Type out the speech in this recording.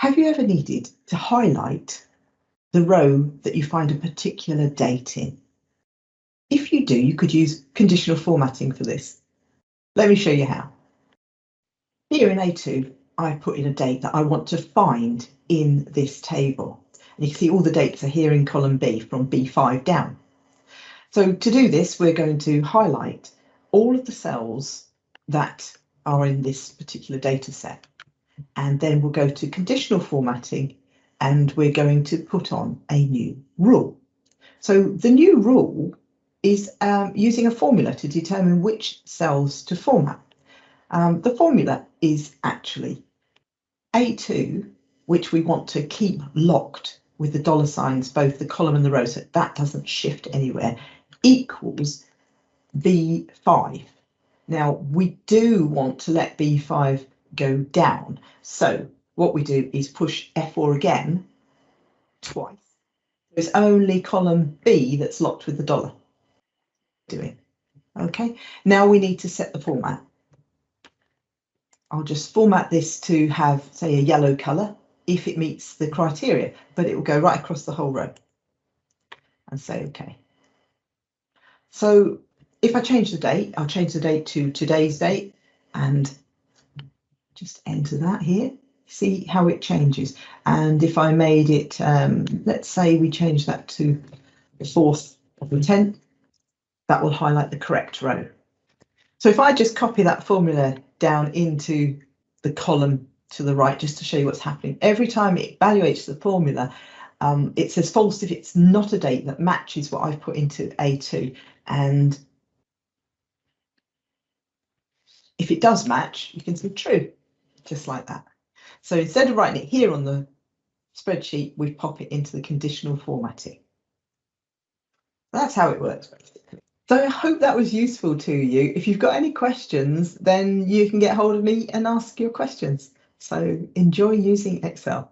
Have you ever needed to highlight the row that you find a particular date in? If you do, you could use conditional formatting for this. Let me show you how. Here in A2, I've put in a date that I want to find in this table. And you can see all the dates are here in column B from B5 down. So to do this, we're going to highlight all of the cells that are in this particular data set. And then we'll go to conditional formatting and we're going to put on a new rule. So the new rule is using a formula to determine which cells to format. The formula is actually A2, which we want to keep locked with the dollar signs, both the column and the row, so that doesn't shift anywhere, equals B5. Now, we do want to let B5 go down. So what we do is push F4 again twice. There's only column B that's locked with the dollar. Do it. Okay, now we need to set the format. I'll just format this to have, say, a yellow colour if it meets the criteria, but it will go right across the whole row. And say OK. So if I change the date, I'll change the date to today's date and just enter that here. See how it changes. And if I made it, let's say we change that to the 4th of the 10th, that will highlight the correct row. So if I just copy that formula down into the column to the right, just to show you what's happening, every time it evaluates the formula, it says false if it's not a date that matches what I've put into A2. And if it does match, you can see true, just like that. So instead of writing it here on the spreadsheet, we pop it into the conditional formatting. That's how it works, basically. So I hope that was useful to you. If you've got any questions, then you can get hold of me and ask your questions. So enjoy using Excel.